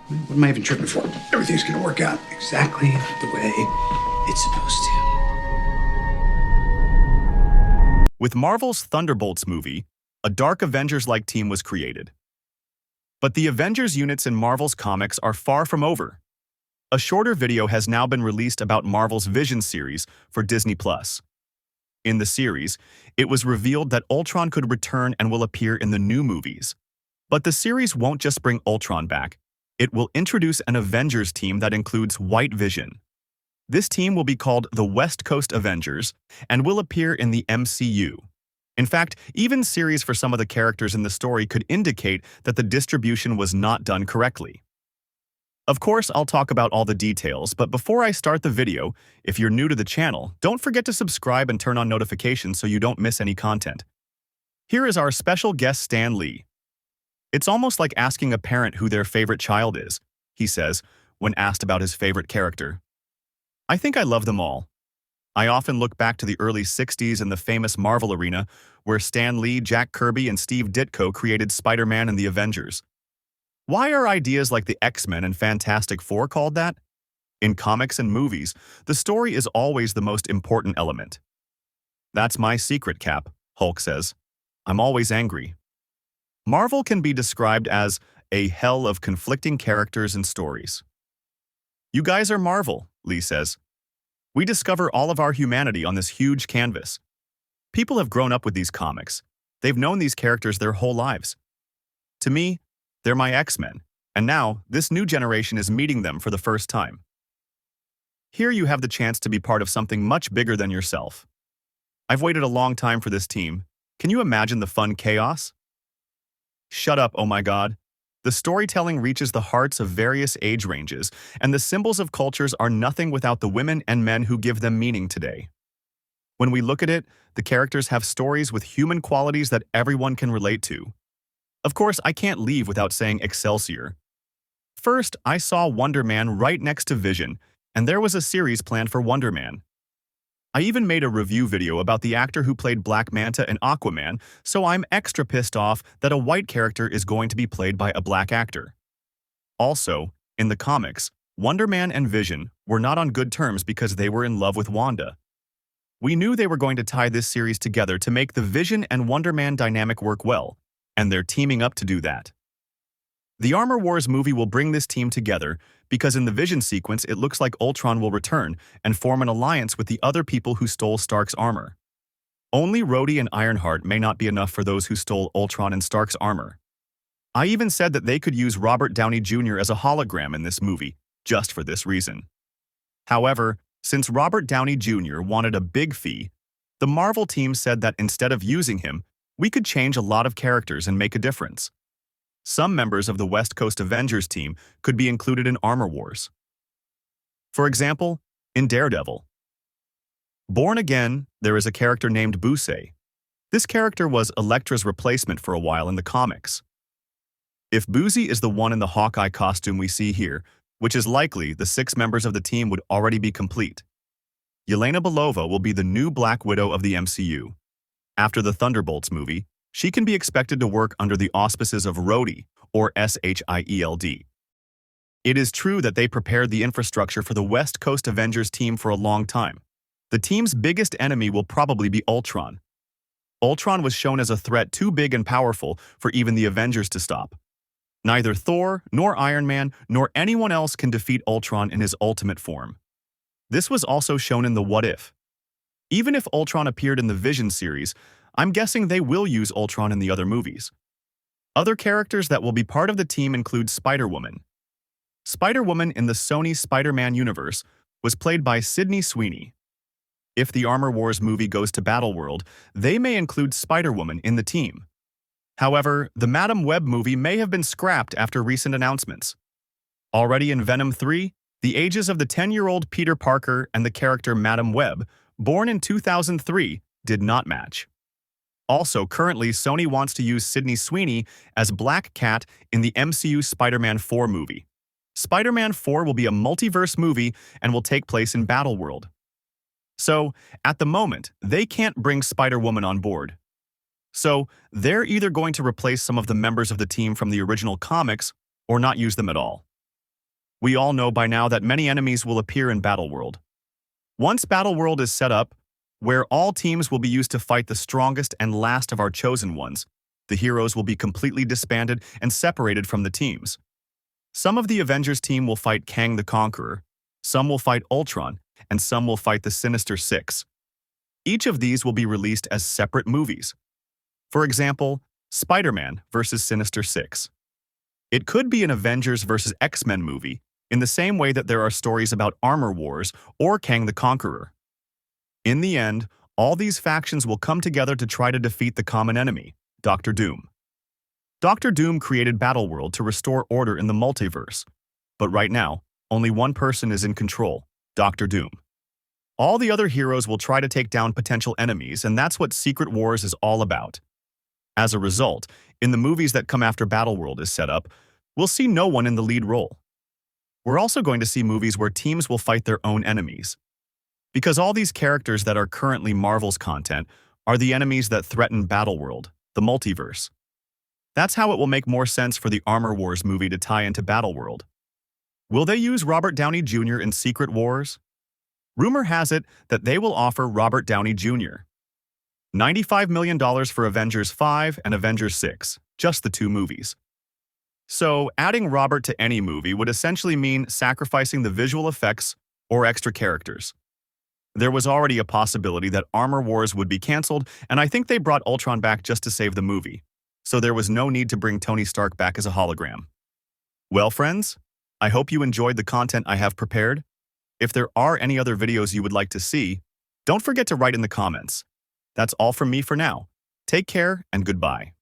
What am I even tripping for? Everything's gonna work out exactly the way it's supposed to. With Marvel's Thunderbolts movie, a dark Avengers-like team was created. But the Avengers units in Marvel's comics are far from over. A shorter video has now been released about Marvel's Vision series for Disney+. In the series, it was revealed that Ultron could return and will appear in the new movies. But the series won't just bring Ultron back. It will introduce an Avengers team that includes White Vision. This team will be called the West Coast Avengers and will appear in the MCU. In fact, even series for some of the characters in the story could indicate that the distribution was not done correctly. Of course, I'll talk about all the details, but before I start the video, if you're new to the channel, don't forget to subscribe and turn on notifications so you don't miss any content. Here is our special guest Stan Lee. It's almost like asking a parent who their favorite child is, he says, when asked about his favorite character. I think I love them all. I often look back to the early 60s and the famous Marvel arena, where Stan Lee, Jack Kirby, and Steve Ditko created Spider-Man and the Avengers. Why are ideas like the X-Men and Fantastic Four called that? In comics and movies, the story is always the most important element. That's my secret, Cap, Hulk says. I'm always angry. Marvel can be described as a hell of conflicting characters and stories. You guys are Marvel, Lee says. We discover all of our humanity on this huge canvas. People have grown up with these comics. They've known these characters their whole lives. To me, they're my X-Men, and now this new generation is meeting them for the first time. Here you have the chance to be part of something much bigger than yourself. I've waited a long time for this team. Can you imagine the fun chaos? Shut up, oh my God. The storytelling reaches the hearts of various age ranges, and the symbols of cultures are nothing without the women and men who give them meaning today. When we look at it, the characters have stories with human qualities that everyone can relate to. Of course, I can't leave without saying Excelsior. First, I saw Wonder Man right next to Vision, and there was a series planned for Wonder Man. I even made a review video about the actor who played Black Manta and Aquaman, so I'm extra pissed off that a white character is going to be played by a black actor. Also, in the comics, Wonder Man and Vision were not on good terms because they were in love with Wanda. We knew they were going to tie this series together to make the Vision and Wonder Man dynamic work well, and they're teaming up to do that. The Armor Wars movie will bring this team together because in the Vision sequence it looks like Ultron will return and form an alliance with the other people who stole Stark's armor. Only Rhodey and Ironheart may not be enough for those who stole Ultron and Stark's armor. I even said that they could use Robert Downey Jr. as a hologram in this movie, just for this reason. However, since Robert Downey Jr. wanted a big fee, the Marvel team said that instead of using him, we could change a lot of characters and make a difference. Some members of the West Coast Avengers team could be included in Armor Wars. For example, in Daredevil. Born Again, there is a character named Busei. This character was Elektra's replacement for a while in the comics. If Busei is the one in the Hawkeye costume we see here, which is likely, the 6 members of the team would already be complete. Yelena Belova will be the new Black Widow of the MCU. After the Thunderbolts movie, she can be expected to work under the auspices of Rhodey, or SHIELD. It is true that they prepared the infrastructure for the West Coast Avengers team for a long time. The team's biggest enemy will probably be Ultron. Ultron was shown as a threat too big and powerful for even the Avengers to stop. Neither Thor, nor Iron Man, nor anyone else can defeat Ultron in his ultimate form. This was also shown in the What If. Even if Ultron appeared in the Vision series, I'm guessing they will use Ultron in the other movies. Other characters that will be part of the team include Spider-Woman. Spider-Woman in the Sony Spider-Man universe was played by Sydney Sweeney. If the Armor Wars movie goes to Battleworld, they may include Spider-Woman in the team. However, the Madam Web movie may have been scrapped after recent announcements. Already in Venom 3, the ages of the 10-year-old Peter Parker and the character Madam Web, born in 2003, did not match. Also, currently, Sony wants to use Sydney Sweeney as Black Cat in the MCU Spider-Man 4 movie. Spider-Man 4 will be a multiverse movie and will take place in Battleworld. So, at the moment, they can't bring Spider-Woman on board. So, they're either going to replace some of the members of the team from the original comics or not use them at all. We all know by now that many enemies will appear in Battleworld. Once Battleworld is set up, where all teams will be used to fight the strongest and last of our chosen ones, the heroes will be completely disbanded and separated from the teams. Some of the Avengers team will fight Kang the Conqueror, some will fight Ultron, and some will fight the Sinister Six. Each of these will be released as separate movies. For example, Spider-Man vs. Sinister Six. It could be an Avengers vs. X-Men movie, in the same way that there are stories about Armor Wars or Kang the Conqueror. In the end, all these factions will come together to try to defeat the common enemy, Doctor Doom. Doctor Doom created Battleworld to restore order in the multiverse, but right now, only one person is in control, Doctor Doom. All the other heroes will try to take down potential enemies, and that's what Secret Wars is all about. As a result, in the movies that come after Battleworld is set up, we'll see no one in the lead role. We're also going to see movies where teams will fight their own enemies. Because all these characters that are currently Marvel's content are the enemies that threaten Battleworld, the multiverse. That's how it will make more sense for the Armor Wars movie to tie into Battleworld. Will they use Robert Downey Jr. in Secret Wars? Rumor has it that they will offer Robert Downey Jr. $95 million for Avengers 5 and Avengers 6, just the two movies. So, adding Robert to any movie would essentially mean sacrificing the visual effects or extra characters. There was already a possibility that Armor Wars would be cancelled, and I think they brought Ultron back just to save the movie, so there was no need to bring Tony Stark back as a hologram. Well, friends, I hope you enjoyed the content I have prepared. If there are any other videos you would like to see, don't forget to write in the comments. That's all from me for now. Take care and goodbye.